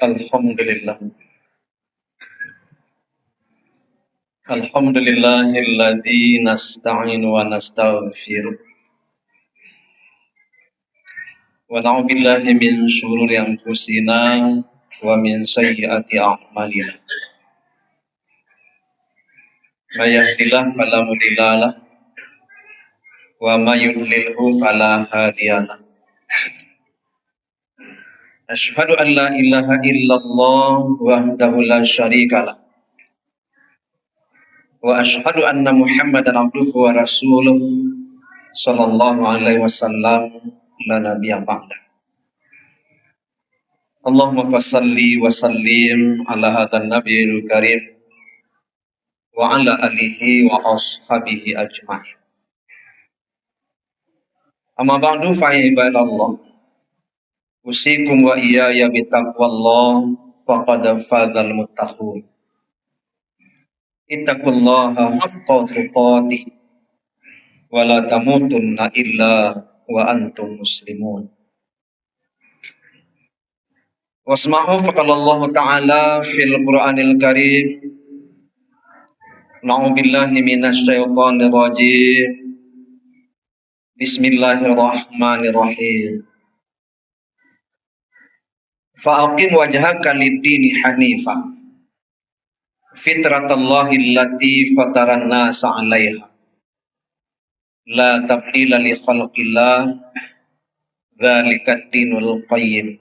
Alhamdulillah. Alhamdulillahilladzi nasta'inu wa nastaghfiruh. Wa na'udzu billahi min syururi anfusina wa min sayyiati a'malina. May yahdihillahu fala mudilla lahu wa may yudlilhu fala hadiya lahu. Asyhadu an la ilaha illallah wahdahu la syarika lahu. Wa asyhadu anna Muhammadan abduhu wa rasuluh sallallahu alaihi wasallam la nabiyya ba'da. Allahumma fassalli wa sallim ala hadzal nabiyil karim wa ala alihi wa ashabihi ajma'in. Amma ba'du fa ibadallah, usikum wa iyaya bitaqwallah faqad fazal muttaqun. Ittaqullaha haqqa tuqatih wa la tamutunna illa wa antum muslimun. Wasma'u faqala Allah Ta'ala fil Qur'anil Karim. Na'udzu billahi minasyaitonir rajim. Bismillahirrahmanirrahim. Fa'aqim wajhaka lid-dini hanifah. Fitratallahi allati fataran nasa 'alaiha. La tabdila li khalqillah. Dzalika ad-dinul qayyim.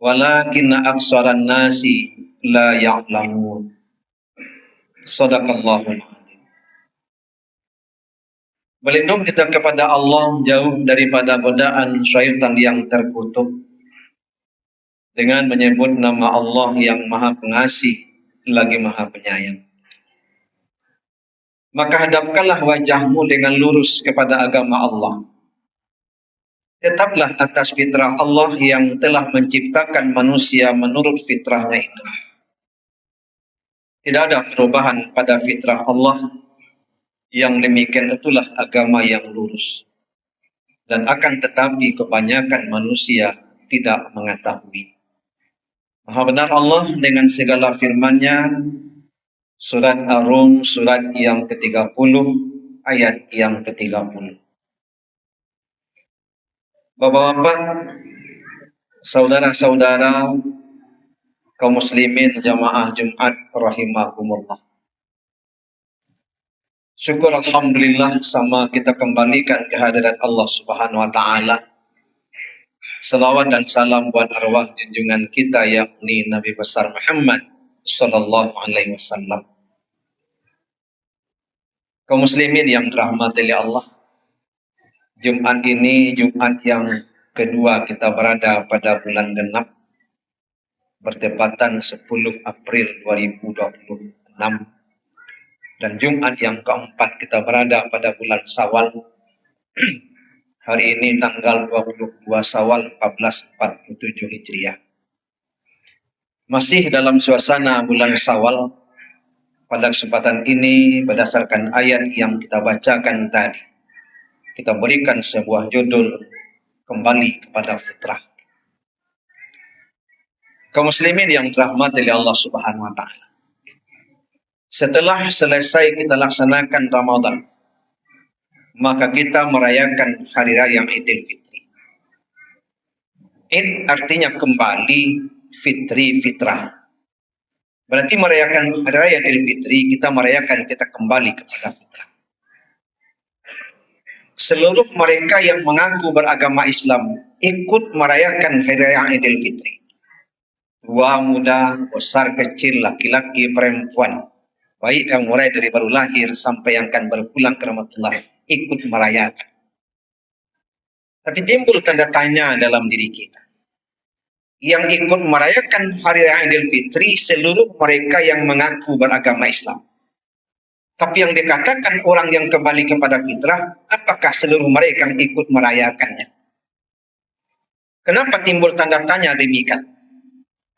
Walakinna aksaran nasi la ya'lamun. Shadaqallahul azim. Berlindung kita kepada Allah jauh daripada godaan syaitan yang terkutuk dengan menyebut nama Allah yang Maha Pengasih lagi Maha Penyayang. Maka hadapkanlah wajahmu dengan lurus kepada agama Allah. Tetaplah atas fitrah Allah yang telah menciptakan manusia menurut fitrahnya itu. Tidak ada perubahan pada fitrah Allah. Yang demikian itulah agama yang lurus. Dan akan tetapi kebanyakan manusia tidak mengetahui. Maha benar Allah dengan segala firman-Nya. Surat Ar-Rum, surat yang ke-30, ayat yang ke-30. Bapak-bapak, saudara-saudara, kaum muslimin jamaah Jumat rahimakumullah. Syukur alhamdulillah sama kita kembalikan kehadiran Allah Subhanahu wa taala. Salawat dan salam buat arwah junjungan kita yakni Nabi besar Muhammad sallallahu alaihi wasallam. Kaum muslimin yang dirahmati oleh Allah, Jumat ini Jumat yang kedua kita berada pada bulan genap bertepatan 10 April 2026 dan Jumat yang keempat kita berada pada bulan Syawal. Hari ini tanggal 22 Syawal 1447 Hijriah. Masih dalam suasana bulan Syawal, pada kesempatan ini berdasarkan ayat yang kita bacakan tadi, kita berikan sebuah judul kembali kepada fitrah. Kaum muslimin yang dirahmati oleh Allah Subhanahu wa taala. Setelah selesai kita laksanakan Ramadan, maka kita merayakan hari raya Idul Fitri. Id artinya kembali, fitri fitrah. Berarti merayakan hari raya Idul Fitri, kita merayakan kita kembali kepada fitrah. Seluruh mereka yang mengaku beragama Islam ikut merayakan hari raya Idul Fitri. Tua, muda, besar, kecil, laki-laki, perempuan. Baik yang mulai dari baru lahir sampai yang akan berpulang ke rahmatullah ikut merayakan. Tapi timbul tanda tanya dalam diri kita. Yang ikut merayakan hari raya Idul Fitri seluruh mereka yang mengaku beragama Islam. Tapi yang dikatakan orang yang kembali kepada fitrah, apakah seluruh mereka yang ikut merayakannya? Kenapa timbul tanda tanya demikian?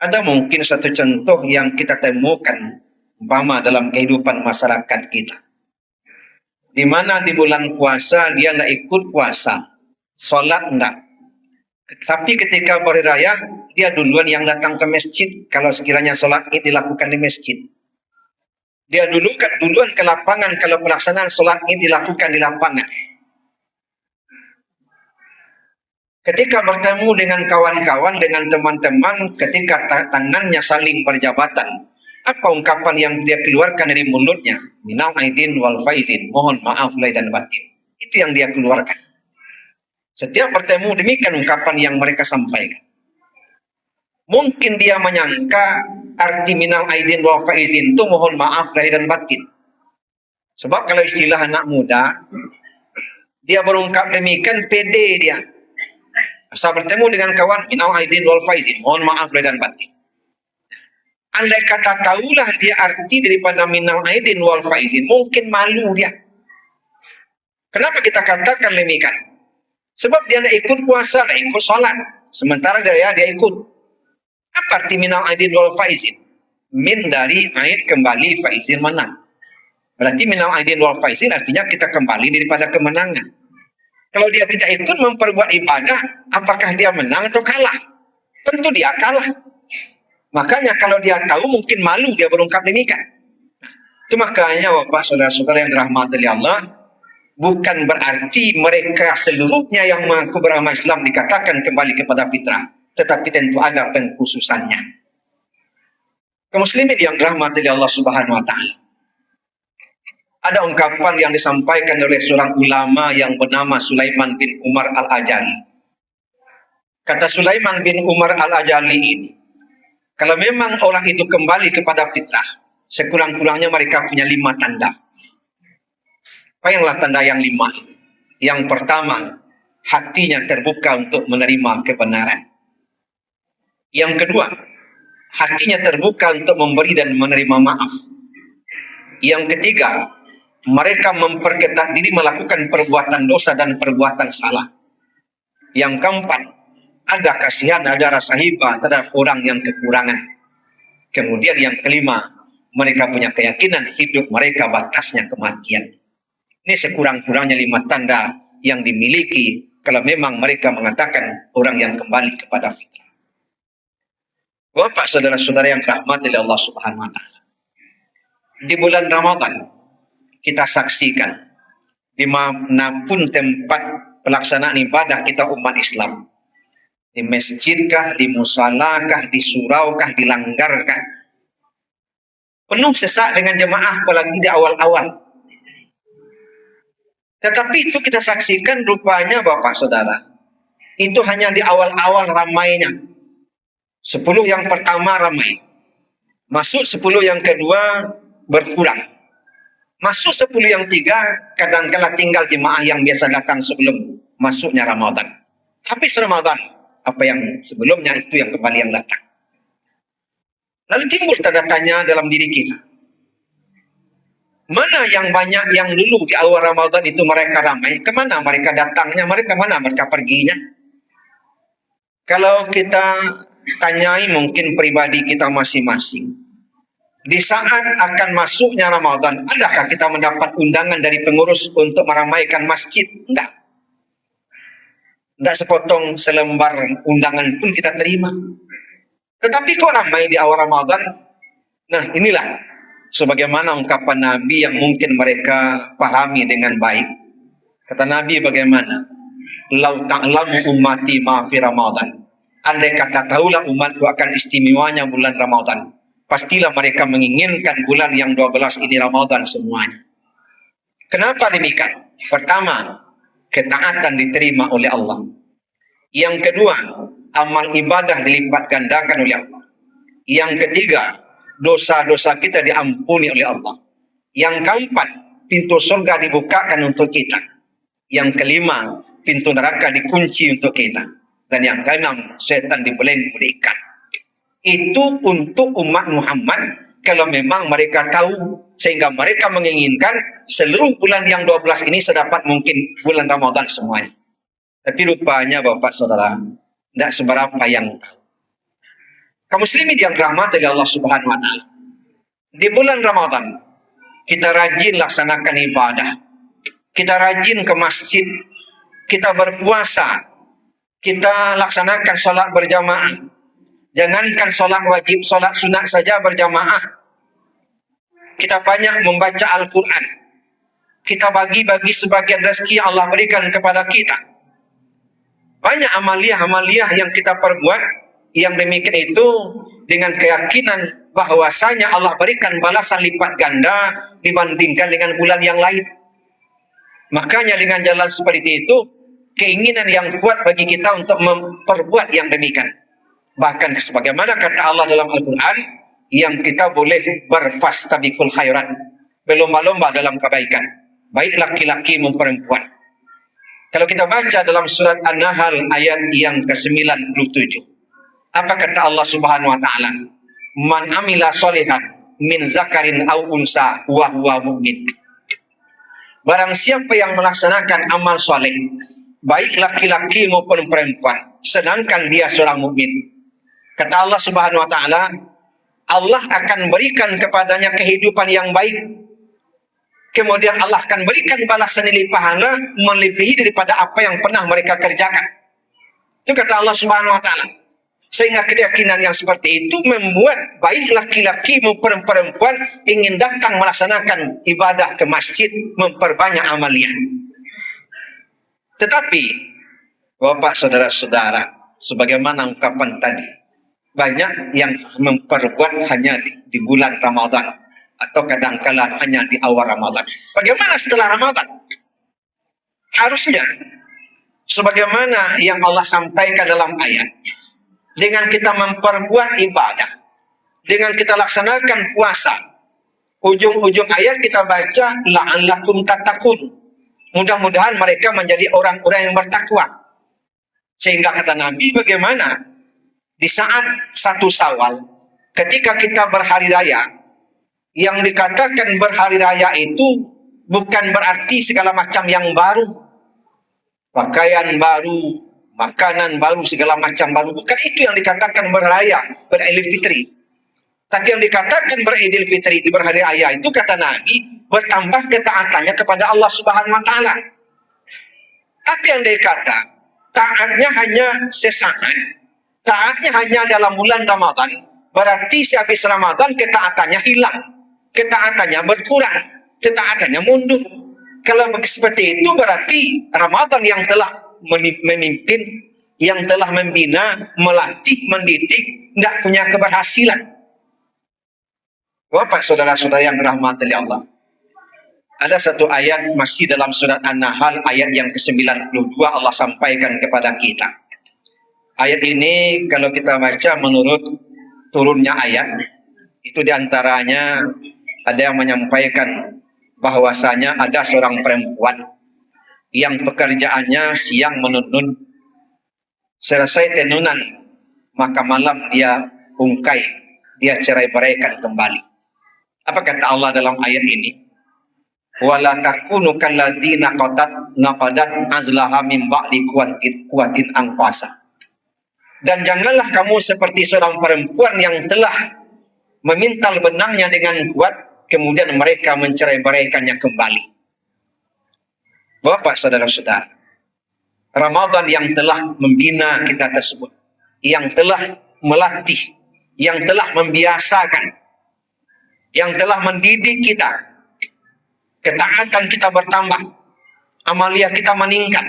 Ada mungkin satu contoh yang kita temukan umpama dalam kehidupan masyarakat kita. Di mana di bulan puasa dia tidak ikut puasa, sholat tidak, Tapi ketika hari raya, dia duluan yang datang ke masjid kalau sekiranya sholat id dilakukan di masjid. Dia duluan ke lapangan kalau pelaksanaan sholat id dilakukan di lapangan. Ketika bertemu dengan kawan-kawan, dengan teman-teman, ketika tangannya saling berjabatan, apa ungkapan yang dia keluarkan dari mulutnya? Minal aidin wal faizin, mohon maaf lahir dan batin. Itu yang dia keluarkan. Setiap bertemu demikian ungkapan yang mereka sampaikan. Mungkin dia menyangka arti minal aidin wal faizin itu mohon maaf lahir dan batin. Sebab kalau istilah anak muda, dia berungkap demikian pede dia. Asal bertemu dengan kawan minal aidin wal faizin, mohon maaf lahir dan batin. Andai kata tahulah dia arti daripada minal aidin wal faizin, mungkin malu dia. Kenapa kita katakan demikian? Sebab dia tidak ikut puasa, tidak ikut sholat. Sementara dia ikut. Apa arti minal aidin wal faizin? Min dari aid kembali, faizin menang. Berarti minal aidin wal faizin artinya kita kembali daripada kemenangan. Kalau dia tidak ikut memperbuat ibadah, apakah dia menang atau kalah? Tentu dia kalah. Makanya kalau dia tahu mungkin malu dia berungkap demikian. Itu makanya Bapak saudara-saudara yang dirahmati oleh Allah, bukan berarti mereka seluruhnya yang mengaku beragama Islam dikatakan kembali kepada fitrah, tetapi tentu ada pengkhususannya. Kaum muslimin yang dirahmati oleh Allah Subhanahu wa taala. Ada ungkapan yang disampaikan oleh seorang ulama yang bernama Sulaiman bin Umar Al-Ajali. Kata Sulaiman bin Umar Al-Ajali ini, kalau memang orang itu kembali kepada fitrah, sekurang-kurangnya mereka punya 5 tanda. Apa tanda yang 5 itu? Yang pertama, hatinya terbuka untuk menerima kebenaran. Yang kedua, hatinya terbuka untuk memberi dan menerima maaf. Yang ketiga, mereka memperketat diri melakukan perbuatan dosa dan perbuatan salah. Yang keempat, ada kasihan, ada rasa hibah terhadap orang yang kekurangan. Kemudian yang kelima, mereka punya keyakinan hidup mereka batasnya kematian. Ini sekurang-kurangnya 5 tanda yang dimiliki kalau memang mereka mengatakan orang yang kembali kepada fitrah. Bapak saudara-saudara yang dirahmati oleh Allah Subhanahu wa taala. Di bulan Ramadan kita saksikan dimanapun tempat pelaksanaan ibadah kita umat Islam, di masjidkah, di musalakah, di suraukah, di langgarkah, penuh sesak dengan jemaah apalagi di awal-awal. Tetapi itu kita saksikan rupanya Bapak Saudara, itu hanya di awal-awal ramainya. 10 yang pertama ramai, masuk 10 yang kedua berkurang. Masuk 10 yang 3, kadang-kala tinggal jemaah yang biasa datang sebelum masuknya Ramadan. Habis Ramadan, apa yang sebelumnya itu yang kembali yang datang. Lalu timbul tanda tanya dalam diri kita. Mana yang banyak yang dulu di awal Ramadan itu mereka ramai, kemana mereka datangnya, mereka mana mereka perginya? Kalau kita tanyai mungkin pribadi kita masing-masing. Di saat akan masuknya Ramadan, adakah kita mendapat undangan dari pengurus untuk meramaikan masjid? Enggak. Enggak sepotong selembar undangan pun kita terima. Tetapi kok ramai di awal Ramadan? Nah inilah sebagaimana ungkapan Nabi yang mungkin mereka pahami dengan baik. Kata Nabi bagaimana? Lau ta'lamu ummati ma fi Ramadan. Andai kata tahulah umatku akan istimewanya bulan Ramadan, pastilah mereka menginginkan bulan yang 12 ini Ramadan semuanya. Kenapa demikian? Pertama, ketaatan diterima oleh Allah. Yang kedua, amal ibadah dilipat gandakan oleh Allah. Yang ketiga, dosa-dosa kita diampuni oleh Allah. Yang keempat, pintu surga dibukakan untuk kita. Yang kelima, pintu neraka dikunci untuk kita. Dan yang keenam, setan dibelenggu diikat. Itu untuk umat Muhammad kalau memang mereka tahu, sehingga mereka menginginkan seluruh bulan yang 12 ini sedapat mungkin bulan Ramadan semuanya. Tapi rupanya Bapak Saudara, tidak seberapa yang tahu. Kaum muslimin yang dirahmati oleh Allah Subhanahu wa taala. Di bulan Ramadan kita rajin laksanakan ibadah. Kita rajin ke masjid, kita berpuasa, kita laksanakan sholat berjamaah. Jangankan sholat wajib, sholat sunat saja berjamaah. Kita banyak membaca Al-Quran. Kita bagi-bagi sebagian rezeki yang Allah berikan kepada kita. Banyak amaliah-amaliah yang kita perbuat, yang demikian itu dengan keyakinan bahwasanya Allah berikan balasan lipat ganda dibandingkan dengan bulan yang lain. Makanya dengan jalan seperti itu, keinginan yang kuat bagi kita untuk memperbuat yang demikian. Bahkan sebagaimana kata Allah dalam Al-Quran, yang kita boleh berfastabiqul khairat, berlomba-lomba dalam kebaikan, baik laki-laki maupun perempuan. Kalau kita baca dalam surat An-Nahl ayat yang ke-97, apa kata Allah Subhanahu wa taala? Man amila sholihan min zakarin au unsa wa huwa mu'min. Barang siapa yang melaksanakan amal soleh, baik laki-laki maupun perempuan, sedangkan dia seorang mukmin. Kata Allah Subhanahu wa taala, Allah akan berikan kepadanya kehidupan yang baik. Kemudian Allah akan berikan balasan nilai pahala melebihi daripada apa yang pernah mereka kerjakan. Itu kata Allah Subhanahu wa taala. Sehingga keyakinan yang seperti itu membuat baik laki-laki maupun perempuan ingin datang melaksanakan ibadah ke masjid, memperbanyak amalia. Tetapi Bapak saudara-saudara, sebagaimana ungkapan tadi, banyak yang memperbuat hanya di bulan Ramadan atau kadang-kala hanya di awal Ramadan. Bagaimana setelah Ramadan? Harusnya sebagaimana yang Allah sampaikan dalam ayat, dengan kita memperbuat ibadah, dengan kita laksanakan puasa, ujung-ujung ayat kita baca la'allakum tattaqun. Mudah-mudahan mereka menjadi orang-orang yang bertakwa. Sehingga kata Nabi, bagaimana di saat 1 Syawal, ketika kita berhari raya, yang dikatakan berhari raya itu bukan berarti segala macam yang baru, pakaian baru, makanan baru, segala macam baru. Bukan itu yang dikatakan berraya, beridul fitri. Tapi yang dikatakan beridul fitri di berhari raya itu, kata Nabi, bertambah ketaatannya kepada Allah Subhanahu wa taala. Tapi yang dikata taatnya hanya sesaat, taatnya hanya dalam bulan Ramadan, berarti sehabis Ramadan ketaatannya hilang, ketaatannya berkurang, ketaatannya mundur. Kalau seperti itu berarti Ramadan yang telah memimpin, yang telah membina, melatih, mendidik, tidak punya keberhasilan. Bapak saudara-saudara yang dirahmati oleh Allah, ada satu ayat masih dalam surat An-Nahl ayat yang ke-92 Allah sampaikan kepada kita. Ayat ini kalau kita baca menurut turunnya ayat, itu diantaranya ada yang menyampaikan bahwasanya ada seorang perempuan yang pekerjaannya siang menenun, selesai tenunan maka malam dia ungkai, dia cerai-beraikan kembali. Apa kata Allah dalam ayat ini? Wala takunu kalladzina naqadat azlaha min ba'di quwwatin anqasa. Dan janganlah kamu seperti seorang perempuan yang telah memintal benangnya dengan kuat, kemudian mereka mencerai-beraikannya kembali. Bapak saudara-saudara, Ramadan yang telah membina kita tersebut, yang telah melatih, yang telah membiasakan, yang telah mendidik kita, ketaatan kita bertambah, amalia kita meningkat,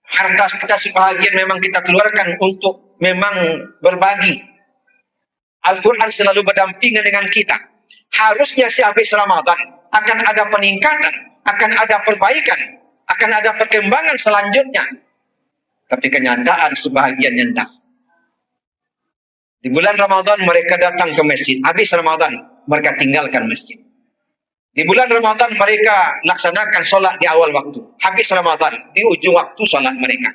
harta kita sebahagian memang kita keluarkan untuk memang berbagi. Al-Quran selalu berdampingan dengan kita. Harusnya sehabis Ramadan akan ada peningkatan, akan ada perbaikan, akan ada perkembangan selanjutnya. Tapi kenyataan sebahagian nyentak. Di bulan Ramadan mereka datang ke masjid, habis Ramadan mereka tinggalkan masjid. Di bulan Ramadan mereka laksanakan sholat di awal waktu, habis Ramadan di ujung waktu sholat mereka.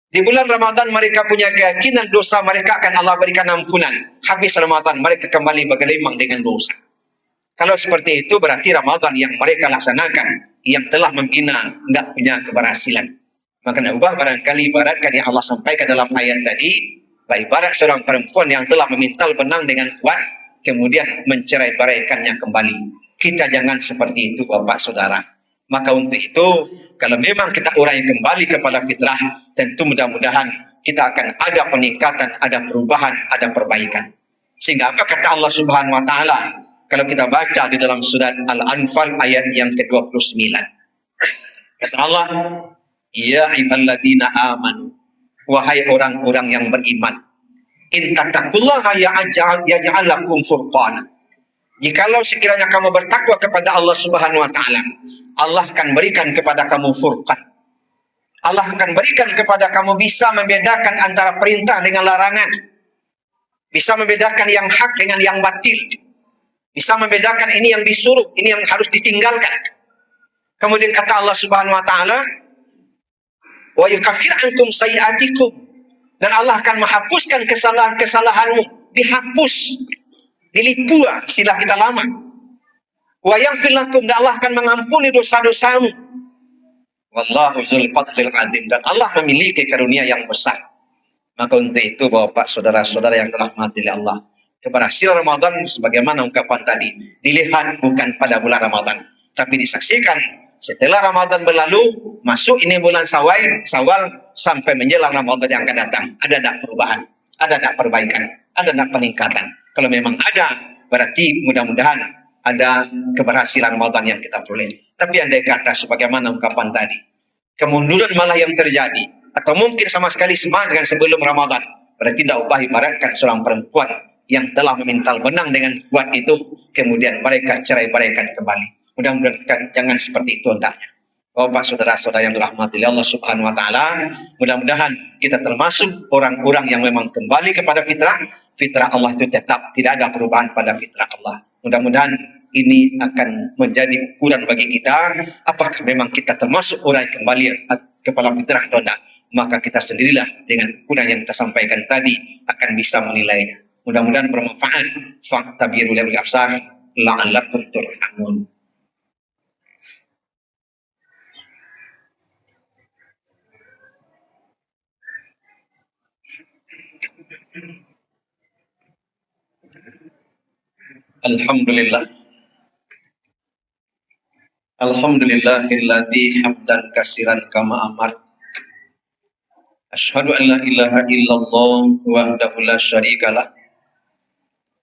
Di bulan Ramadan mereka punya keyakinan dosa mereka akan Allah berikan ampunan, habis Ramadan mereka kembali bergelimang dengan dosa. Kalau seperti itu berarti Ramadan yang mereka laksanakan, yang telah membina, tidak punya keberhasilan. Maka ubah barangkali ibaratkan yang Allah sampaikan dalam ayat tadi, ibarat seorang perempuan yang telah memintal benang dengan kuat, kemudian mencerai-beraikannya kembali. Kita jangan seperti itu Bapak Saudara. Maka untuk itu, kalau memang kita urai kembali kepada fitrah, tentu mudah-mudahan kita akan ada peningkatan, ada perubahan, ada perbaikan. Sehingga apa kata Allah Subhanahu wa taala? Kalau kita baca di dalam surat Al-Anfal ayat yang ke-29. Kata Allah, ya ayyuhalladzina amanu, wahai orang-orang yang beriman, in tattaqullaha yaj'al lakum furqana. Jikalau sekiranya kamu bertakwa kepada Allah Subhanahu wa taala, Allah akan berikan kepada kamu furqan. Allah akan berikan kepada kamu bisa membedakan antara perintah dengan larangan. Bisa membedakan yang hak dengan yang batil. Bisa membedakan ini yang disuruh, ini yang harus ditinggalkan. Kemudian kata Allah Subhanahu wa taala, wa yukaffir ankum sayiatikum, dan Allah akan menghapuskan kesalahan-kesalahanmu, dihapus, dilipua istilah kita lama. Wa yaghfir lakum, dan Allah akan mengampuni dosa-dosamu. Wallahu dzul fadlil adzim, dan Allah memiliki karunia yang besar. Maka untuk itu Bapak saudara-saudara yang dirahmati oleh Allah, keberhasilan Ramadan sebagaimana ungkapan tadi dilihat bukan pada bulan Ramadan, tapi disaksikan setelah Ramadan berlalu, masuk ini bulan Syawal sampai menjelang Ramadan yang akan datang. Ada tak perubahan, ada tak perbaikan, ada tak peningkatan. Kalau memang ada, berarti mudah-mudahan ada keberhasilan Ramadan yang kita peroleh. Tapi andai kata sebagaimana ungkapan tadi, kemunduran malah yang terjadi, atau mungkin sama sekali sama dengan sebelum Ramadan, berarti tidak ubah ibaratkan seorang perempuan yang telah memintal benang dengan kuat itu, kemudian mereka cerai-beraikan kembali. Mudah-mudahan jangan seperti itu hendaknya. Bapak saudara-saudara yang dirahmati Allah Subhanahu wa taala, mudah-mudahan kita termasuk orang-orang yang memang kembali kepada fitrah. Fitrah Allah itu tetap, tidak ada perubahan pada fitrah Allah. Mudah-mudahan ini akan menjadi ukuran bagi kita, apakah memang kita termasuk orang yang kembali kepada fitrah atau tidak. Maka kita sendirilah dengan ukuran yang kita sampaikan tadi akan bisa menilainya. Mudah-mudahan bermanfaat. Fa'tabiru lil absar la'allakum turhamun. Alhamdulillah. Alhamdulillahilladzi hamdan katsiran kama amar. Asyhadu an la ilaha illallah wahdahu la syarikalah.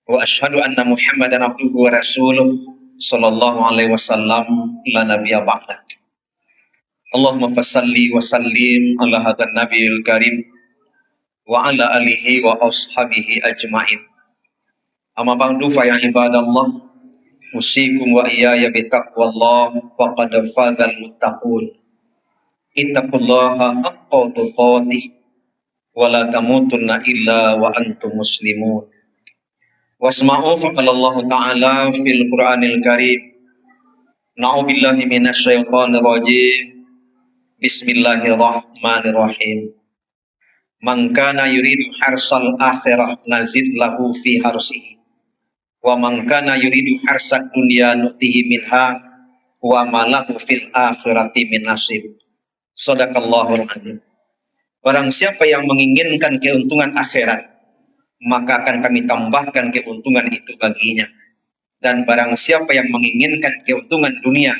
Wa asyhadu anna Muhammadan abduhu wa rasuluh sallallahu alaihi wasallam la nabiyya ba'da. Allahumma fassalli wa sallim ala hadan nabiyil karim wa ala alihi wa ashabihi ajma'in. Amma ba'du fa ya ibadallah, usikum wa iyaya bitaqwallah faqad fazal muttaqun. Ittaqullaha haqqa tuqatih wa la tamutunna illa wa antum muslimun. Wasma'u faqala Allah ta'ala fil Qur'anil Karim. Na'udzubillahi minasyaitonir rajim. Bismillahirrahmanirrahim. Man kana yuridu harsal akhirah nazid lahu fi harsihi. Wa man kana yuridu harsad dunya nutihi minha wa ma lahu fil akhirati min nasib. Shadaqallahul adzim. Barang siapa yang menginginkan keuntungan akhirat, maka akan kami tambahkan keuntungan itu baginya. Dan barang siapa yang menginginkan keuntungan dunia,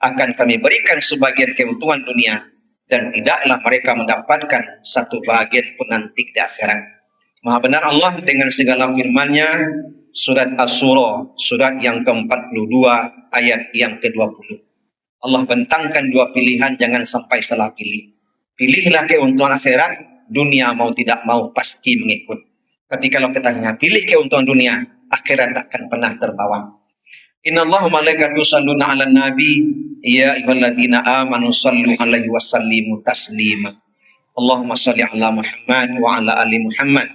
akan kami berikan sebagian keuntungan dunia, dan tidaklah mereka mendapatkan satu bahagian pun nanti di akhirat. Maha benar Allah dengan segala firman-Nya. Surat Asy-Syura, surat yang ke-42, ayat yang ke-20. Allah bentangkan dua pilihan, jangan sampai salah pilih. Pilihlah keuntungan akhirat, dunia mau tidak mau pasti mengikut. Tapi kalau kita hanya pilih keuntungan dunia, akhirat tak akan pernah terbawa. Innallaha malaikatu yusholluna 'alan nabi, ya ayyuhalladzina amanu shallu 'alaihi wa sallimu taslima. Allahumma shalli 'ala Muhammad wa 'ala ali Muhammad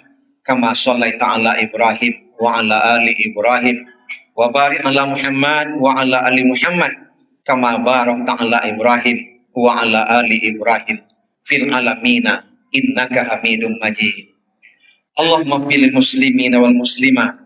kama shallaita 'ala Ibrahim wa ala ali Ibrahim wa barik ala Muhammad wa ala ali Muhammad kama barakta ala Ibrahim wa ala ali Ibrahim fil alamina innaka Hamidum Majid. Allahumma fil muslimina wal muslimat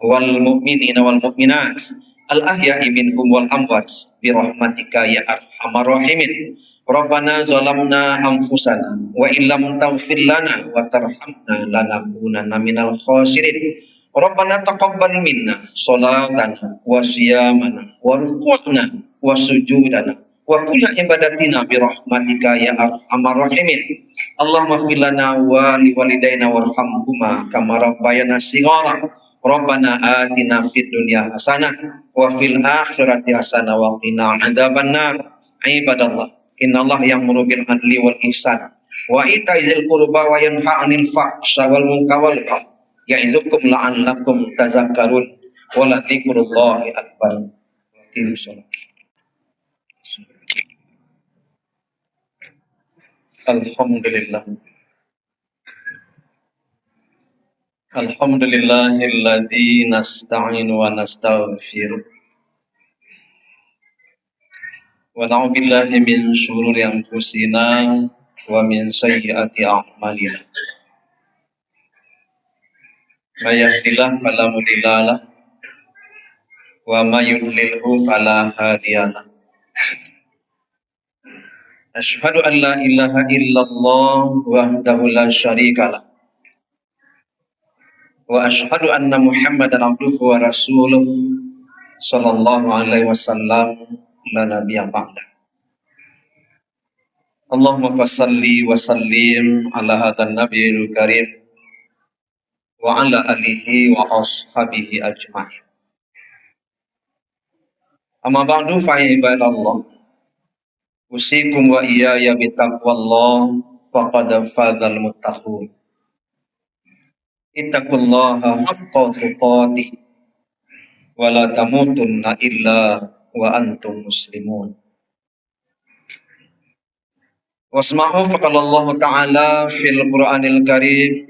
wal mu'minina wal mu'minat al ahya'i minhum wal amwat bi rahmatika ya arhamar rahimin. Rabbana zalamna anfusana wa illam taghfir lana wa tarhamna lanakunanna minal khasirin. Rabbana taqabbal minna salatana wa siyamana wa ruku'na wa sujudana wa kullu ibadatina bi rahmatika ya arhamar rahimin. Allahumma fir lana wa li walidayna warhamhuma kama rabbayana shighara. Rabbana atina fid dunya hasanah wa fil akhirati hasanah wa qina adzabannar. Ibadallah, innallaha ya'muru bil adli wal ihsan wa itaizil qurba wa yanha 'anil fahsya wal munkar wal baghi ya'izukum la'allakum tazakkarun wa la dzikrullahi akbar. Alhamdulillah. Alhamdulillahilladzi nasta'inu wa nastaghfiruh wa na'udzu billahi min syururi anfusina wa min sayyiati a'malina. May yahdihillahu fala mudilla lahu wa may yudlilhu fala hadiya lahu. Asyhadu an la ilaha illallah wahdahu la syarika lahu wa asyhadu anna Muhammadan abduhu wa rasuluh sallallahu alaihi wasallam la nabiyya ba'da. Allahumma fassalli wa sallim ala hadzal nabiyil karim wa ala alihi wa ashabihi ajma'in. Amma ba'du fa ibadallah, usikum wa iyaya bitaqwallah faqad fadzal muttaqun. Ittaqullaha haqqa tuqatih wa la tamutunna illa wa antum muslimun. Wasma'u faqala Allah Ta'ala fil Qur'anil Karim.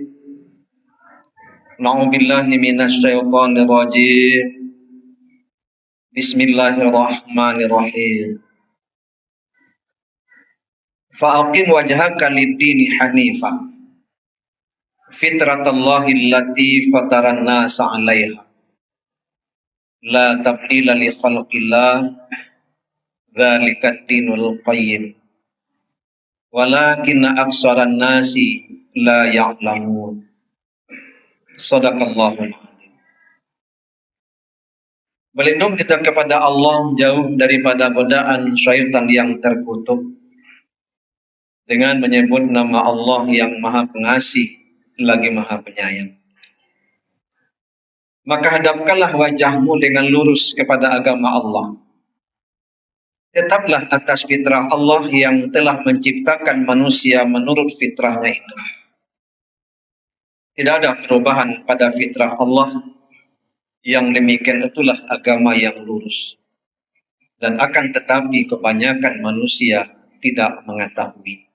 Na'udzubillahi minasyaitonir rajim. Bismillahirrahmanirrahim. Fa'aqim wajhaka lid-dini hanifah fitratallahi allati fataran nasa 'alaiha la tabdila li khalqillah dzalika ad-dinul qayyim walakinna aksaran nasi la ya'lamun. Shadaqallahul azim. Berlindung kita kepada Allah jauh daripada godaan syaitan yang terkutuk dengan menyebut nama Allah yang Maha Pengasih lagi Maha Penyayang. Maka hadapkanlah wajahmu dengan lurus kepada agama Allah. Tetaplah atas fitrah Allah yang telah menciptakan manusia menurut fitrahnya itu. Tidak ada perubahan pada fitrah Allah. Yang demikian itulah agama yang lurus. Dan akan tetapi kebanyakan manusia tidak mengetahui.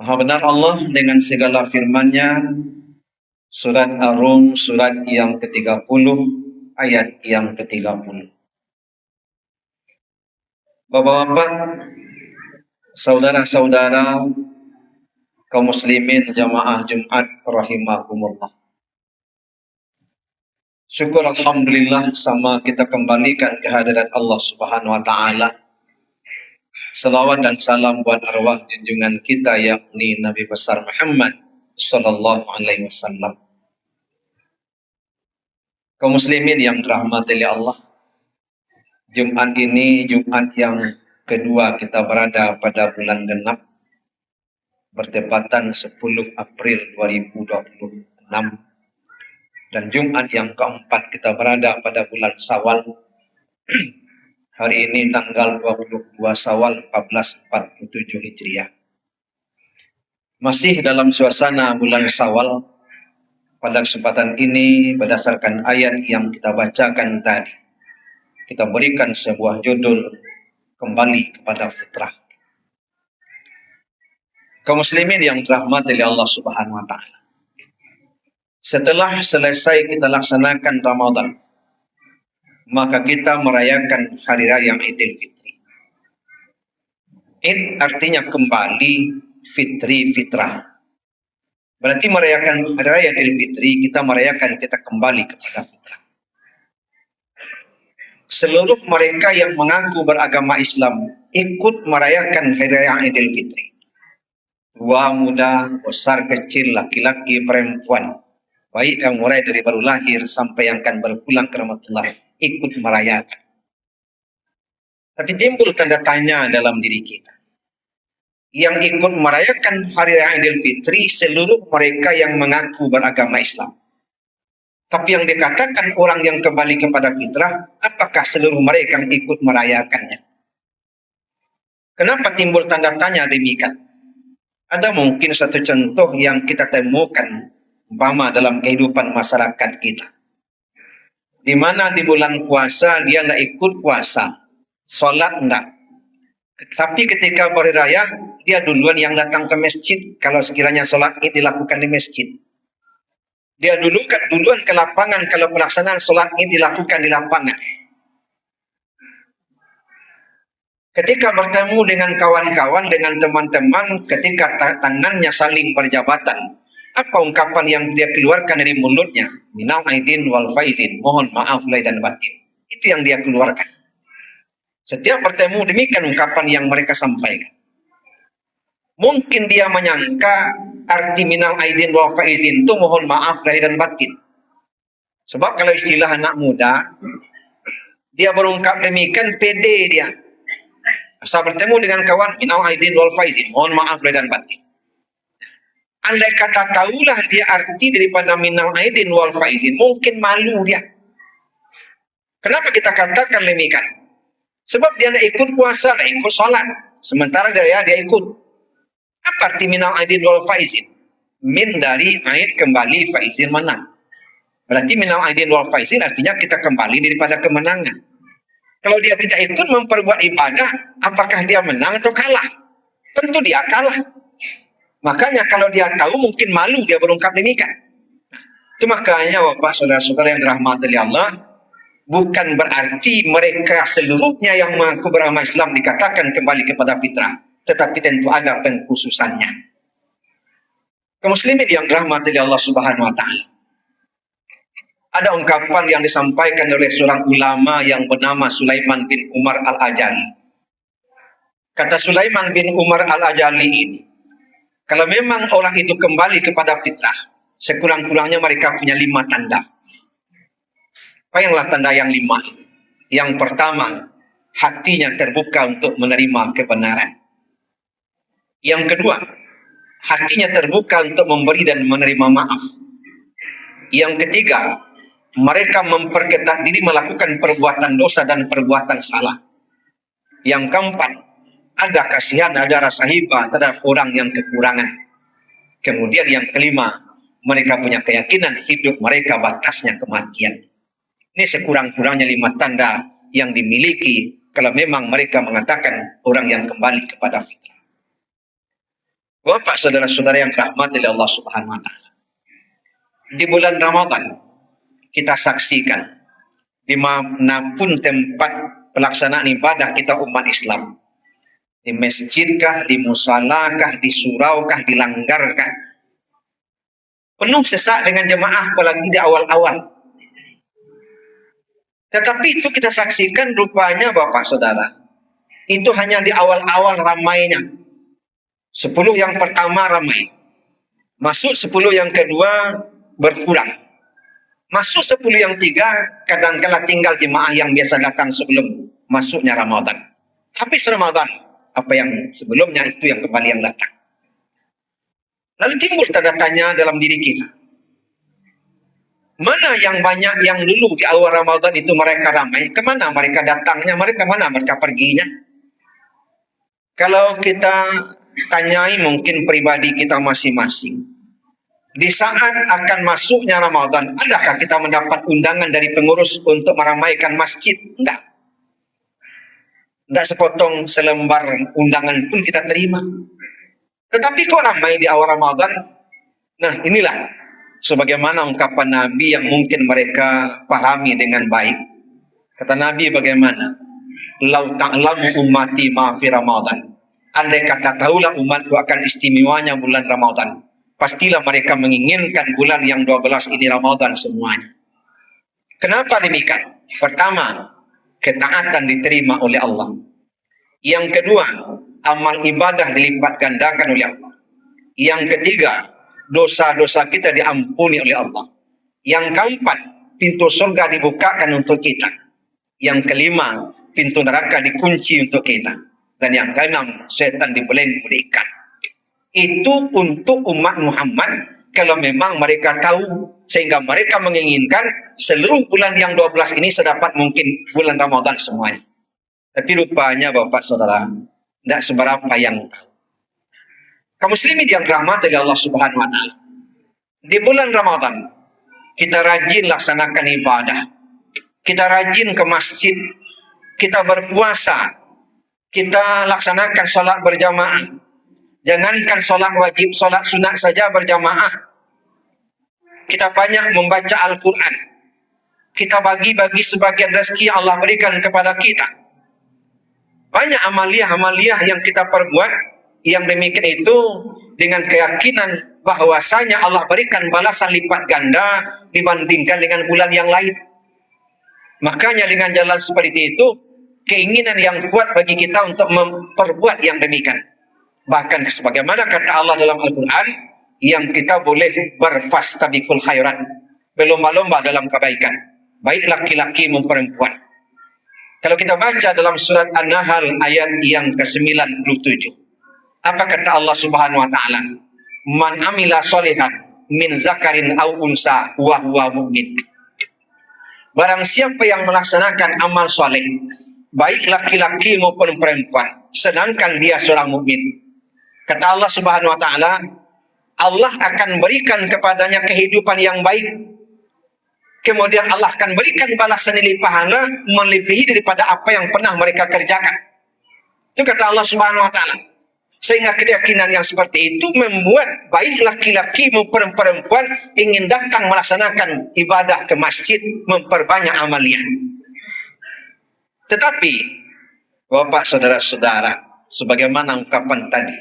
Maha benar Allah dengan segala firman-Nya. Surat Ar-Rum, surat yang ke-30, ayat yang ke-30. Bapak-bapak, saudara-saudara, kaum muslimin jamaah Jumat rahimakumullah. Syukur alhamdulillah sama kita kembalikan kehadiran Allah Subhanahu wa taala. Salawat dan salam buat arwah junjungan kita yakni Nabi besar Muhammad sallallahu alaihi wasallam. Kaum muslimin yang dirahmati oleh Allah, Jumat ini Jumat yang kedua kita berada pada bulan genap bertepatan 10 April 2026 dan Jumat yang keempat kita berada pada bulan Syawal. Hari ini tanggal 22 Syawal 1447 Hijriah. Masih dalam suasana bulan Syawal, pada kesempatan ini berdasarkan ayat yang kita bacakan tadi, kita berikan sebuah judul kembali kepada fitrah. Kaum muslimin yang dirahmati oleh Allah Subhanahu wa taala. Setelah selesai kita laksanakan Ramadan, maka kita merayakan hari raya Idul Fitri. Id artinya kembali, fitri, fitrah. Berarti merayakan hari raya Idul Fitri, kita merayakan kita kembali kepada fitrah. Seluruh mereka yang mengaku beragama Islam ikut merayakan hari raya Idul Fitri. Tua, muda, besar, kecil, laki-laki, perempuan, baik yang mulai dari baru lahir sampai yang akan berpulang ke rahmatullah, ikut merayakan. Tapi timbul tanda tanya dalam diri kita. Yang ikut merayakan Hari Raya Idul Fitri seluruh mereka yang mengaku beragama Islam. Tapi yang dikatakan orang yang kembali kepada fitrah, apakah seluruh mereka yang ikut merayakannya? Kenapa timbul tanda tanya demikian? Ada mungkin satu contoh yang kita temukan umpama dalam kehidupan masyarakat kita. Di mana di bulan puasa dia tidak ikut puasa, sholat tidak. Tapi ketika hari raya, dia duluan yang datang ke masjid kalau sekiranya sholat id dilakukan di masjid. Dia duluan ke lapangan kalau pelaksanaan sholat id dilakukan di lapangan. Ketika bertemu dengan kawan-kawan, dengan teman-teman, ketika tangannya saling berjabatan, apa ungkapan yang dia keluarkan dari mulutnya? Minal aidin wal faizin, mohon maaf lahir dan batin. Itu yang dia keluarkan. Setiap bertemu demikian ungkapan yang mereka sampaikan. Mungkin dia menyangka arti minal aidin wal faizin itu mohon maaf lahir dan batin. Sebab kalau istilah anak muda, dia berungkap demikian pede dia. Asal bertemu dengan kawan minal aidin wal faizin, mohon maaf lahir dan batin. Andai kata tahulah dia arti daripada minal aidin wal faizin, mungkin malu dia. Kenapa kita katakan demikian? Sebab dia tidak ikut puasa, tidak ikut sholat. Sementara dia ikut. Apa arti minal aidin wal faizin? Min dari aid kembali, faizin menang. Berarti minal aidin wal faizin artinya kita kembali daripada kemenangan. Kalau dia tidak ikut memperbuat ibadah, apakah dia menang atau kalah? Tentu dia kalah. Makanya kalau dia tahu mungkin malu dia berungkap demikian. Itu makanya Bapak saudara-saudara yang dirahmati oleh Allah, bukan berarti mereka seluruhnya yang mengaku beragama Islam dikatakan kembali kepada fitrah, tetapi tentu ada pengkhususannya. Kaum muslimin yang dirahmati oleh Allah Subhanahu wa taala. Ada ungkapan yang disampaikan oleh seorang ulama yang bernama Sulaiman bin Umar Al-Ajali. Kata Sulaiman bin Umar Al-Ajali ini, kalau memang orang itu kembali kepada fitrah, sekurang-kurangnya mereka punya 5 tanda. Apa tanda yang 5 itu? Yang pertama, hatinya terbuka untuk menerima kebenaran. Yang kedua, hatinya terbuka untuk memberi dan menerima maaf. Yang ketiga, mereka memperketat diri melakukan perbuatan dosa dan perbuatan salah. Yang keempat, ada kasihan, ada rasa hibah terhadap orang yang kekurangan. Kemudian yang kelima, mereka punya keyakinan hidup mereka batasnya kematian. Ini sekurang-kurangnya 5 tanda yang dimiliki kalau memang mereka mengatakan orang yang kembali kepada fitrah. Bapak saudara-saudara yang dirahmati oleh Allah Subhanahu wa taala. Di bulan Ramadan kita saksikan dimanapun tempat pelaksanaan ibadah kita umat Islam, di masjidkah, di musalakah, di suraukah, di langgarkah, penuh sesak dengan jemaah apalagi di awal-awal. Tetapi itu kita saksikan rupanya Bapak Saudara, itu hanya di awal-awal ramainya. 10 yang pertama ramai, masuk 10 yang kedua berkurang. Masuk 10 yang 3, kadang-kala tinggal jemaah yang biasa datang sebelum masuknya Ramadan. Habis Ramadan, apa yang sebelumnya itu yang kembali yang datang. Lalu timbul tanda tanya dalam diri kita. Mana yang banyak yang dulu di awal Ramadan itu mereka ramai, kemana mereka datangnya, mereka mana mereka perginya? Kalau kita tanyai mungkin pribadi kita masing-masing. Di saat akan masuknya Ramadan, adakah kita mendapat undangan dari pengurus untuk meramaikan masjid? Enggak. Enggak sepotong selembar undangan pun kita terima. Tetapi kok ramai di awal Ramadan? Nah inilah sebagaimana ungkapan Nabi yang mungkin mereka pahami dengan baik. Kata Nabi bagaimana? Lau ta'lamu ummati ma fi Ramadan. Andai kata tahulah umatku akan istimewanya bulan Ramadan, pastilah mereka menginginkan bulan yang 12 ini Ramadan semuanya. Kenapa demikian? Pertama, ketaatan diterima oleh Allah. Yang kedua, amal ibadah dilipat gandakan oleh Allah. Yang ketiga, dosa-dosa kita diampuni oleh Allah. Yang keempat, pintu surga dibukakan untuk kita. Yang kelima, pintu neraka dikunci untuk kita. Dan yang keenam, setan dibelenggu diikat. Itu untuk umat Muhammad kalau memang mereka tahu, sehingga mereka menginginkan seluruh bulan yang 12 ini sedapat mungkin bulan Ramadan semuanya. Tapi rupanya Bapak Saudara, tidak seberapa yang tahu. Kaum muslimin yang dirahmati oleh Allah Subhanahu wa taala. Di bulan Ramadan kita rajin laksanakan ibadah. Kita rajin ke masjid. Kita berpuasa. Kita laksanakan sholat berjamaah. Jangankan sholat wajib, sholat sunat saja berjamaah. Kita banyak membaca Al-Quran. Kita bagi-bagi sebagian rezeki yang Allah berikan kepada kita. Banyak amaliah-amaliah yang kita perbuat, yang demikian itu dengan keyakinan bahwasanya Allah berikan balasan lipat ganda dibandingkan dengan bulan yang lain. Makanya dengan jalan seperti itu, keinginan yang kuat bagi kita untuk memperbuat yang demikian. Bahkan sebagaimana kata Allah dalam Al-Quran, yang kita boleh berfastabiqul khairat, berlomba-lomba dalam kebaikan, baik laki-laki maupun perempuan. Kalau kita baca dalam surat An-Nahl ayat yang ke-97, apa kata Allah Subhanahu wa taala? Man amila sholihan min zakarin au unsa wa huwa mu'min. Barang siapa yang melaksanakan amal soleh, baik laki-laki maupun perempuan, sedangkan dia seorang mukmin. Kata Allah Subhanahu wa taala, Allah akan berikan kepadanya kehidupan yang baik. Kemudian Allah akan berikan balasan nilai pahala melebihi daripada apa yang pernah mereka kerjakan. Itu kata Allah Subhanahu wa taala. Sehingga keyakinan yang seperti itu membuat baik laki-laki maupun perempuan ingin datang melaksanakan ibadah ke masjid, memperbanyak amalia. Tetapi Bapak saudara-saudara, sebagaimana ungkapan tadi,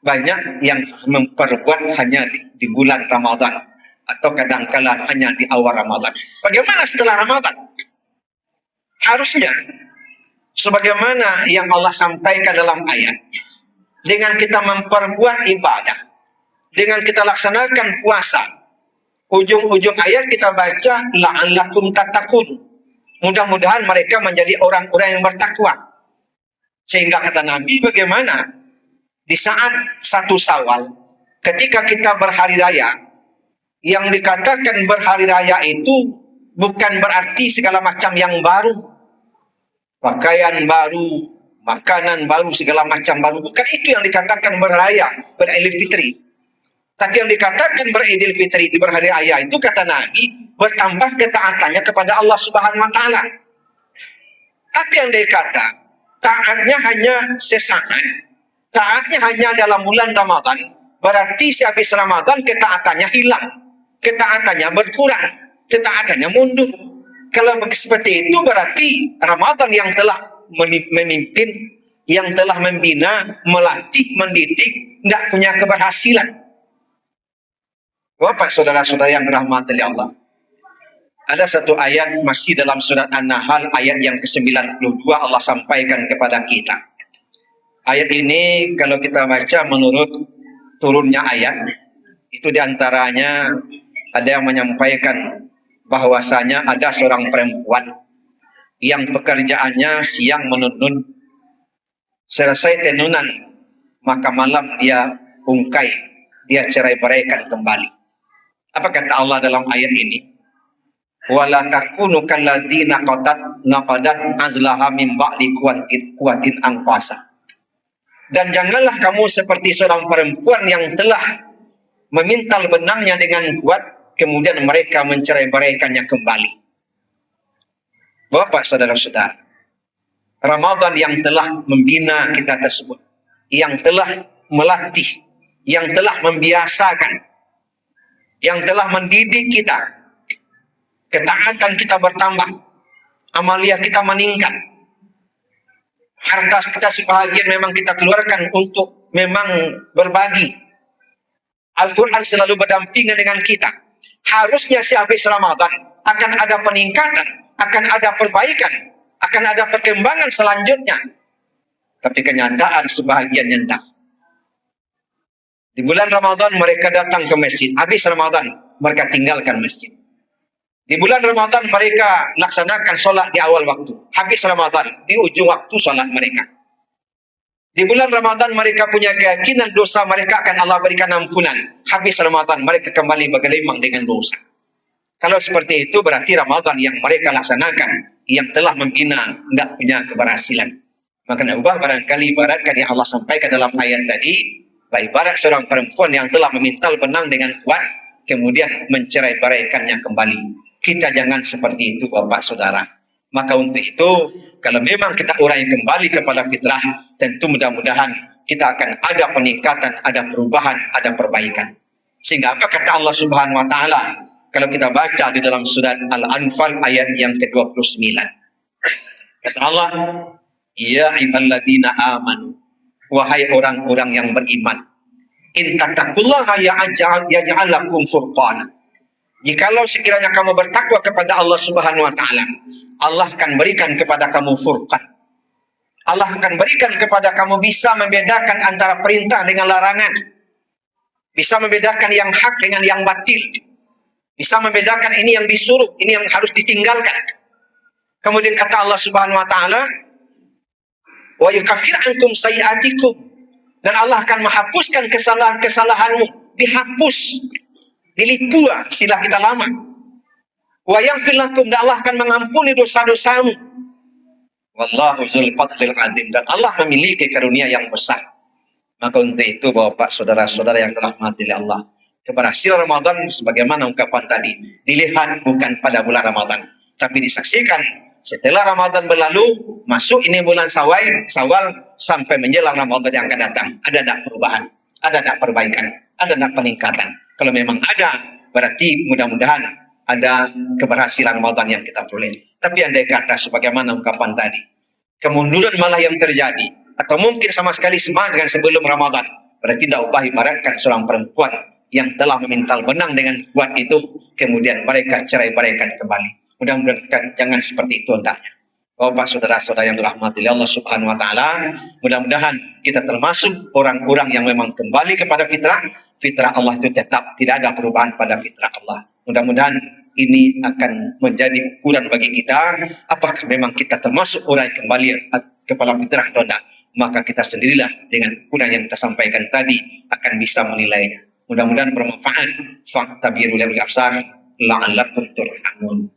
banyak yang memperbuat hanya di bulan Ramadan atau kadang-kala hanya di awal Ramadan. Bagaimana setelah Ramadan? Harusnya sebagaimana yang Allah sampaikan dalam ayat, dengan kita memperbuat ibadah, dengan kita laksanakan puasa, ujung-ujung ayat kita baca la'allakum tattaqun. Mudah-mudahan mereka menjadi orang-orang yang bertakwa. Sehingga kata Nabi, bagaimana di saat 1 Syawal, ketika kita berhari raya, yang dikatakan berhari raya itu bukan berarti segala macam yang baru, pakaian baru, makanan baru, segala macam baru. Bukan itu yang dikatakan berraya, beridul fitri. Tapi yang dikatakan beridul fitri di berhari raya itu, kata Nabi, bertambah ketaatannya kepada Allah Subhanahu wa taala. Tapi yang dikata taatnya hanya sesaat, taatnya hanya dalam bulan Ramadan, berarti sehabis Ramadan ketaatannya hilang, ketaatannya berkurang, ketaatannya mundur. Kalau seperti itu berarti Ramadan yang telah memimpin, yang telah membina, melatih, mendidik, tidak punya keberhasilan. Bapak saudara-saudara yang dirahmati Allah, ada satu ayat masih dalam surat An-Nahl ayat yang ke-92 Allah sampaikan kepada kita. Ayat ini kalau kita baca menurut turunnya ayat, itu diantaranya ada yang menyampaikan bahwasanya ada seorang perempuan yang pekerjaannya siang menenun, selesai tenunan maka malam dia ungkai, dia cerai-beraikan kembali. Apa kata Allah dalam ayat ini? Wala takunu kalladzina naqadat azlaha min ba'di quwwatin anqasa. Dan janganlah kamu seperti seorang perempuan yang telah memintal benangnya dengan kuat, kemudian mereka mencerai-beraikannya kembali. Bapak saudara-saudara, Ramadan yang telah membina kita tersebut, yang telah melatih, yang telah membiasakan, yang telah mendidik kita, ketaatan kita bertambah, amalia kita meningkat, harta kita sebahagian memang kita keluarkan untuk memang berbagi. Al-Quran selalu berdampingan dengan kita. Harusnya sehabis Ramadan akan ada peningkatan, akan ada perbaikan, akan ada perkembangan selanjutnya. Tapi kenyataan sebahagian hendak. Di bulan Ramadan mereka datang ke masjid, habis Ramadan mereka tinggalkan masjid. Di bulan Ramadan mereka laksanakan solat di awal waktu. Habis Ramadan, di ujung waktu solat mereka. Di bulan Ramadan mereka punya keyakinan dosa mereka akan Allah berikan ampunan. Habis Ramadan mereka kembali bergelimang dengan dosa. Kalau seperti itu berarti Ramadan yang mereka laksanakan yang telah membina tidak punya keberhasilan. Maka ubah barangkali ibaratkan yang Allah sampaikan dalam ayat tadi, ibarat seorang perempuan yang telah memintal benang dengan kuat kemudian mencerai-beraikannya kembali. Kita jangan seperti itu Bapak Saudara. Maka untuk itu, kalau memang kita urai kembali kepada fitrah, tentu mudah-mudahan kita akan ada peningkatan, ada perubahan, ada perbaikan. Sehingga apa kata Allah Subhanahu wa taala? Kalau kita baca di dalam surat Al-Anfal ayat yang ke-29. Kata Allah, ya ayyuhalladzina amanu, wahai orang-orang yang beriman, in tattaqullaha yaj'al lakum furqana. Jikalau sekiranya kamu bertakwa kepada Allah Subhanahu wa taala, Allah akan berikan kepada kamu furqan. Allah akan berikan kepada kamu bisa membedakan antara perintah dengan larangan. Bisa membedakan yang hak dengan yang batil. Bisa membedakan ini yang disuruh, ini yang harus ditinggalkan. Kemudian kata Allah Subhanahu wa taala, wa yukaffir ankum sayiatikum, dan Allah akan menghapuskan kesalahan-kesalahanmu, dihapus, dilipua istilah kita lama. Wa yaghfir lakum, dan Allah akan mengampuni dosa-dosamu. Wallahu dzul fadlil adzim, dan Allah memiliki karunia yang besar. Maka untuk itu Bapak saudara-saudara yang dirahmati oleh Allah, keberhasilan Ramadan sebagaimana ungkapan tadi dilihat bukan pada bulan Ramadan, tapi disaksikan setelah Ramadan berlalu, masuk ini bulan Syawal sampai menjelang Ramadan yang akan datang. Ada tak perubahan? Ada tak perbaikan? Ada tak peningkatan? Kalau memang ada, berarti mudah-mudahan ada keberhasilan Ramadan yang kita peroleh. Tapi andai kata sebagaimana ungkapan tadi, kemunduran malah yang terjadi, atau mungkin sama sekali sama dengan sebelum Ramadan, berarti tidak ubah ibaratkan seorang perempuan yang telah memintal benang dengan kuat itu, kemudian mereka cerai-beraikan kembali. Mudah-mudahan kita jangan seperti itu hendaknya. Bapak saudara-saudara yang dirahmati Allah Subhanahu wa taala, mudah-mudahan kita termasuk orang-orang yang memang kembali kepada fitrah. Fitrah Allah itu tetap, tidak ada perubahan pada fitrah Allah. Mudah-mudahan ini akan menjadi ukuran bagi kita, apakah memang kita termasuk orang yang kembali kepada fitrah atau tidak. Maka kita sendirilah dengan ukuran yang kita sampaikan tadi akan bisa menilainya. Mudah-mudahan bermanfaat. Fa'tabiru lil absar la'allakum turhamun.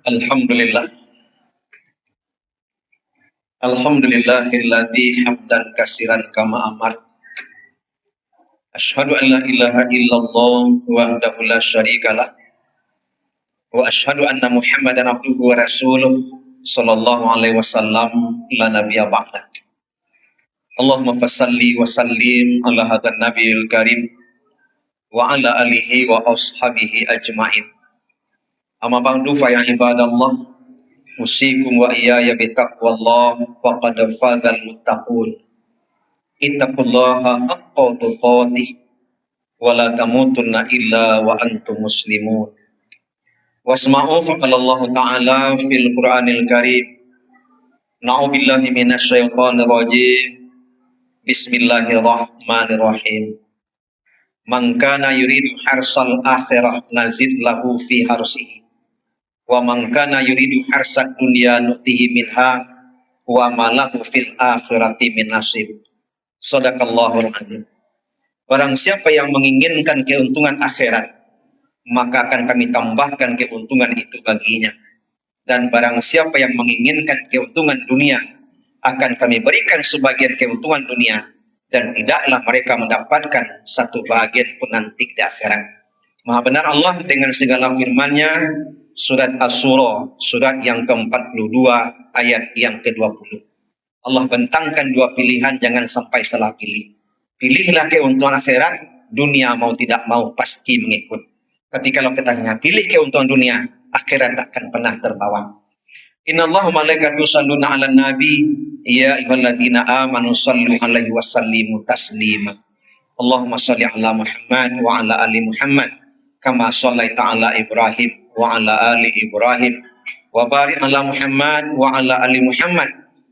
Alhamdulillah. Alhamdulillahilladzi hamdan katsiran kama amar. Asyhadu an la ilaha illallah wahdahu la syarikalah. Wa asyhadu anna Muhammadan abduhu wa rasuluh sallallahu alaihi wasallam la nabiyya ba'da. Allahumma fassalli wa sallim ala hadan nabiyil karim wa ala alihi wa ashabihi ajma'in. Amma ba'du fa ya ibadallah, usikum wa iyaya bitaqwallah faqad fazal muttaqun. Ittaqullaha haqqa tuqatih wa la tamutunna illa wa antum muslimun. Wasma'u faqala Allah ta'ala fil Qur'anil Karim. Na'udzubillahi minasyaitonir rajim. Bismillahirrahmanirrahim. Man kana yuridu harsal akhirah nazid lahu fi harsihi. Wa man kana yuridu harsad dunya nutihi minha wa ma lahu fil akhirati min nasib. Shadaqallahul adzim. Barang siapa yang menginginkan keuntungan akhirat, maka akan kami tambahkan keuntungan itu baginya. Dan barang siapa yang menginginkan keuntungan dunia, akan kami berikan sebagian keuntungan dunia, dan tidaklah mereka mendapatkan satu bahagian pun nanti di akhirat. Maha benar Allah dengan segala firman-Nya. Surat Asy-Syura, surat yang ke-42, ayat yang ke-20. Allah bentangkan dua pilihan, jangan sampai salah pilih. Pilihlah keuntungan akhirat, dunia mau tidak mau pasti mengikut. Tapi kalau kita hanya pilih keuntungan dunia, akhirat tak akan pernah terbawa. Innallaha malaikatu yusholluna 'alan nabi, ya ayyuhalladzina amanu shallu 'alaihi wa sallimu taslima. Allahumma shalli 'ala Muhammad wa 'ala ali Muhammad kama shallaita 'ala Ibrahim wa 'ala ali Ibrahim wa barik ala Muhammad wa ala ali Muhammad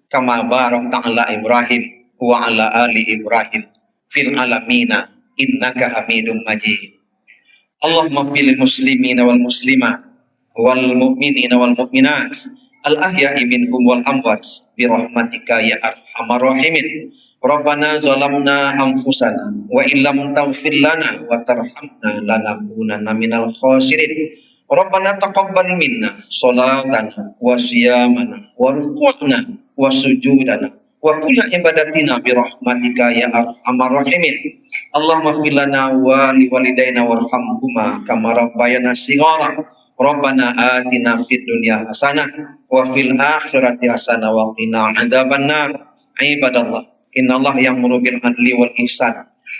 kama barakta ala Ibrahim wa ala ali Ibrahim fil alamina innaka Hamidum Majid. Allahumma fil muslimina wal muslimat wal mu'minina wal mu'minat al ahya'i minhum wal amwat bi rahmatika ya arhamar rahimin. Rabbana zalamna anfusana wa illam taghfir lana wa tarhamna lanakunanna minal khasirin. Rabbana taqabbal minna salatana wa siyamana wa ruku'na wa sujudana wa kulla ibadatina bi rahmatika ya arhamar rahimin. Allahumma fir lana wa li walidayna warhamhuma kama rabbayana shighara. Rabbana atina fid dunya hasanah wa fil akhirati hasanah wa qina adzabannar. Ibadallah, innallaha ya'muru bil adli wal ihsan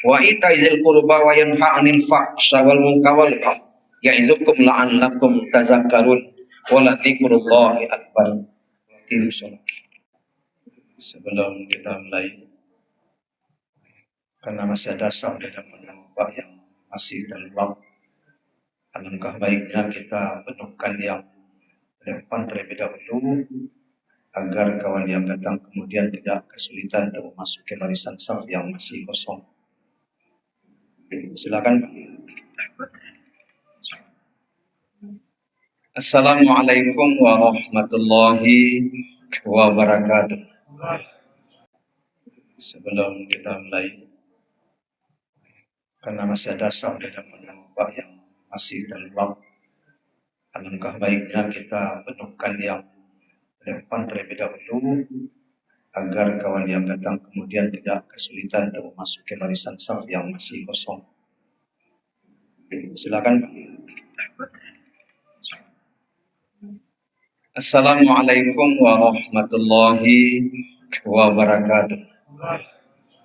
wa itaizil qurba wa yanha 'anil fahsya wal munkar wal baghi ya'izukum la'allakum tazakkarun wa la dzikrullahi akbar. Sebelum kita mulai, karena masih ada sound di dalam rumah yang masih terluang, alangkah baiknya kita penuhkan yang depan terlebih dahulu agar kawan yang datang kemudian tidak kesulitan untuk memasuki barisan saf yang masih kosong. Silakan Pak. Assalamualaikum warahmatullahi wabarakatuh. Sebelum kita mulai, karena masih ada sound di dalam rumah yang masih terluang, alangkah baiknya kita penuhkan yang depan terlebih dahulu agar kawan yang datang kemudian tidak kesulitan untuk memasuki barisan saf yang masih kosong. Silakan Pak. Assalamualaikum warahmatullahi wabarakatuh.